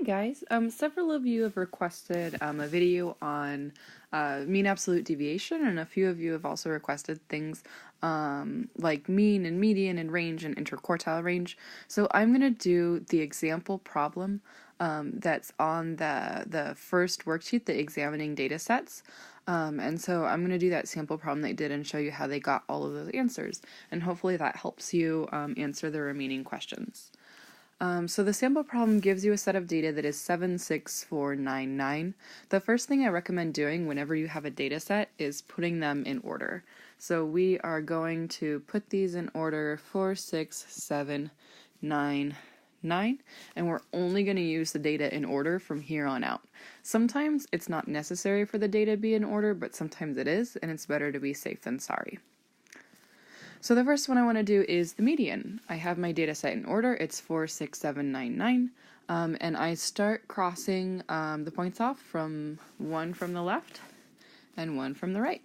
Hi guys. Several of you have requested a video on mean absolute deviation, and a few of you have also requested things like mean and median and range and interquartile range. So I'm going to do the example problem that's on the first worksheet, the examining data sets. And so I'm going to do that sample problem they did and show you how they got all of those answers. And hopefully that helps you answer the remaining questions. So the sample problem gives you a set of data that is 76499. The first thing I recommend doing whenever you have a data set is putting them in order. So we are going to put these in order 4, 6, 7, 9, 9, and we're only going to use the data in order from here on out. Sometimes it's not necessary for the data to be in order, but sometimes it is, and it's better to be safe than sorry. So the first one I want to do is the median. I have my data set in order. It's 4, 6, 7, 9, 9. And I start crossing the points off from one from the left and one from the right.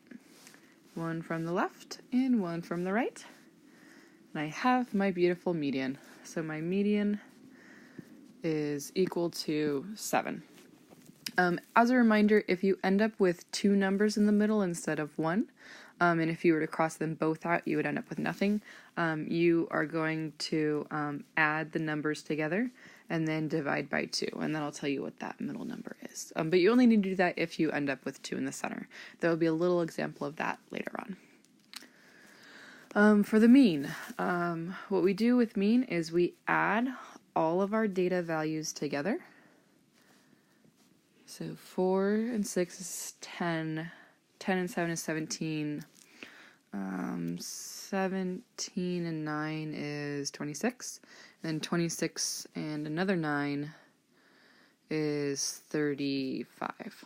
One from the left and one from the right. And I have my beautiful median. So my median is equal to 7. As a reminder, if you end up with two numbers in the middle instead of one, and if you were to cross them both out, you would end up with nothing. You are going to add the numbers together and then divide by 2, and then I'll tell you what that middle number is. But you only need to do that if you end up with 2 in the center. There will be a little example of that later on. For the mean, what we do with mean is we add all of our data values together. So 4 and 6 is 10, 10 and 7 is 17, 17 and 9 is 26, and 26 and another 9 is 35.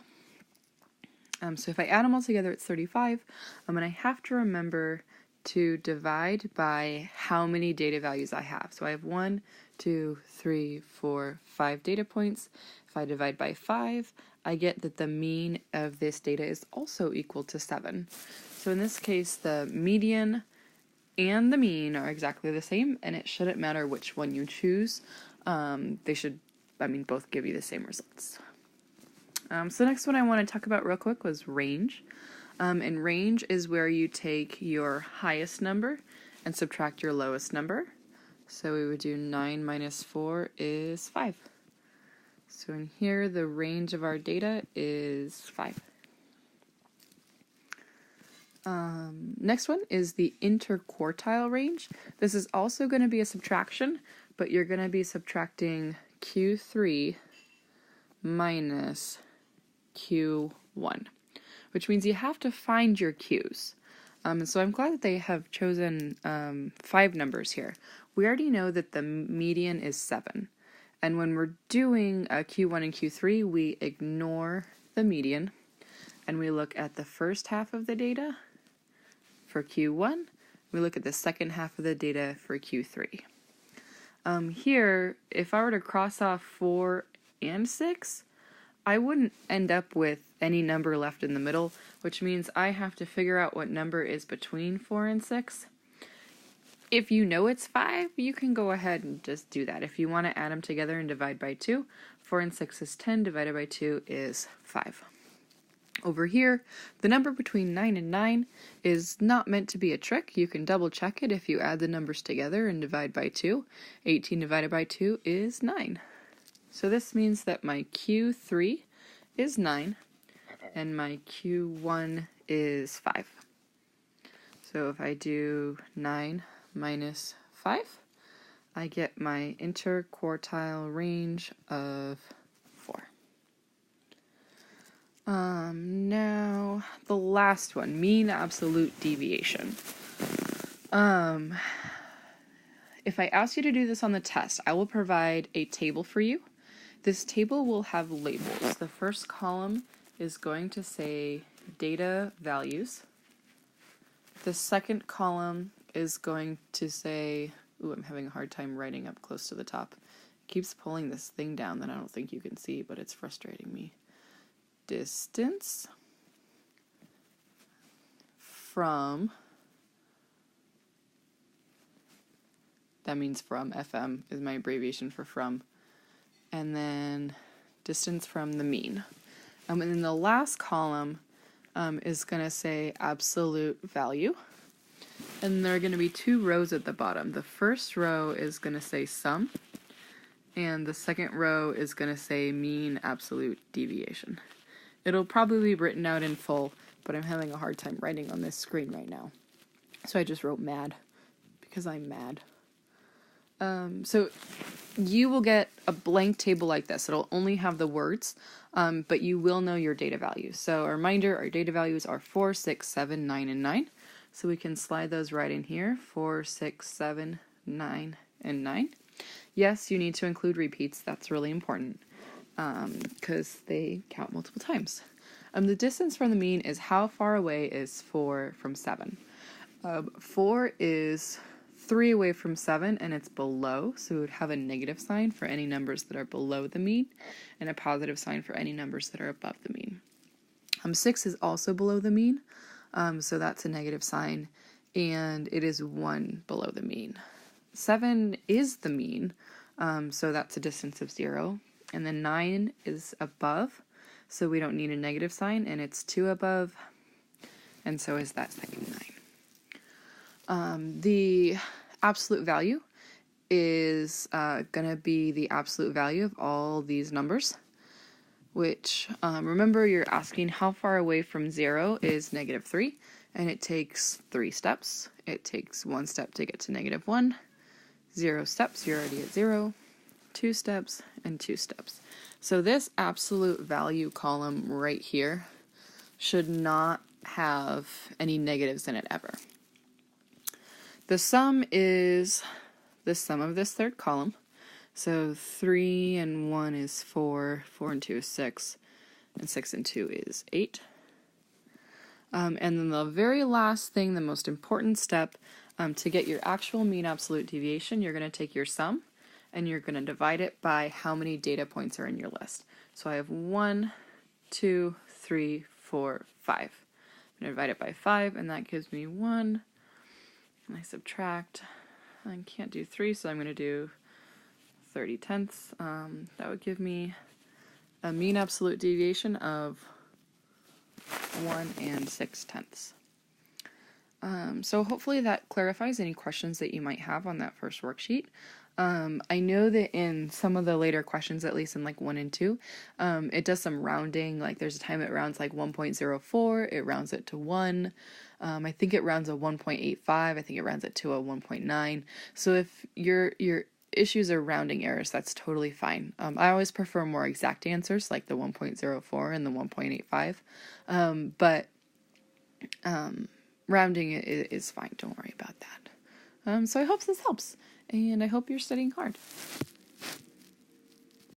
So if I add them all together, it's 35, and I have to remember to divide by how many data values I have. So I have 1, 2, 3, 4, 5 data points. If I divide by 5, I get that the mean of this data is also equal to 7. So in this case, the median and the mean are exactly the same, and it shouldn't matter which one you choose. They should, both give you the same results. So next one I want to talk about real quick was range. And range is where you take your highest number and subtract your lowest number. So we would do 9 minus 4 is 5. So in here, the range of our data is 5. Next one is the interquartile range. This is also going to be a subtraction, but you're going to be subtracting Q3 minus Q1, which means you have to find your Q's. So I'm glad that they have chosen 5 numbers here. We already know that the median is 7. And when we're doing Q1 and Q3, we ignore the median and we look at the first half of the data for Q1. We look at the second half of the data for Q3. Here, if I were to cross off 4 and 6, I wouldn't end up with any number left in the middle, which means I have to figure out what number is between 4 and 6. If you know it's 5, you can go ahead and just do that. If you want to add them together and divide by 2, 4 and 6 is 10, divided by 2 is 5. Over here, the number between 9 and 9 is not meant to be a trick. You can double check it if you add the numbers together and divide by 2. 18 divided by 2 is 9. So this means that my Q3 is 9 and my Q1 is 5. So if I do 9 minus 5, I get my interquartile range of 4. Now the last one, mean absolute deviation. If I ask you to do this on the test, I will provide a table for you. This table will have labels. The first column is going to say data values. The second column is going to say, I'm having a hard time writing up close to the top. It keeps pulling this thing down that I don't think you can see, but it's frustrating me. Distance from, that means from, FM is my abbreviation for from, and then distance from the mean. And then the last column is going to say absolute value. And there are going to be 2 rows at the bottom. The first row is going to say sum, and the second row is going to say mean absolute deviation. It'll probably be written out in full, but I'm having a hard time writing on this screen right now. So I just wrote mad, because I'm mad. So you will get a blank table like this. It'll only have the words, but you will know your data values. So a reminder, our data values are 4, 6, 7, 9, and 9. So we can slide those right in here, 4, 6, 7, 9, and 9. Yes, you need to include repeats. That's really important because they count multiple times. The distance from the mean is how far away is 4 from 7. 4 is 3 away from 7, and it's below, so we would have a negative sign for any numbers that are below the mean, and a positive sign for any numbers that are above the mean. 6 is also below the mean, so that's a negative sign, and it is 1 below the mean. 7 is the mean, so that's a distance of 0, and then 9 is above, so we don't need a negative sign, and it's 2 above, and so is that second 9. The absolute value is going to be the absolute value of all these numbers, which, remember, you're asking how far away from 0 is -3, and it takes 3 steps. It takes 1 step to get to -1, 0 steps, you're already at 0, 2 steps, and 2 steps. So this absolute value column right here should not have any negatives in it ever. The sum is the sum of this third column. So 3 and 1 is 4, 4 and 2 is 6, and 6 and 2 is 8. And then the very last thing, the most important step, to get your actual mean absolute deviation, you're going to take your sum and you're going to divide it by how many data points are in your list. So I have 1, 2, 3, 4, 5. I'm going to divide it by 5, and that gives me 1. And I subtract. I can't do 3, so I'm going to do 30/10. That would give me a mean absolute deviation of 1 and 6/10. So hopefully that clarifies any questions that you might have on that first worksheet. I know that in some of the later questions, at least in like 1 and 2, it does some rounding. Like there's a time it rounds like 1.04, it rounds it to 1. I think it rounds a 1.85. I think it rounds it to a 1.9. So if your issues are rounding errors, that's totally fine. I always prefer more exact answers like the 1.04 and the 1.85. But rounding is fine. Don't worry about that. So I hope this helps, and I hope you're studying hard.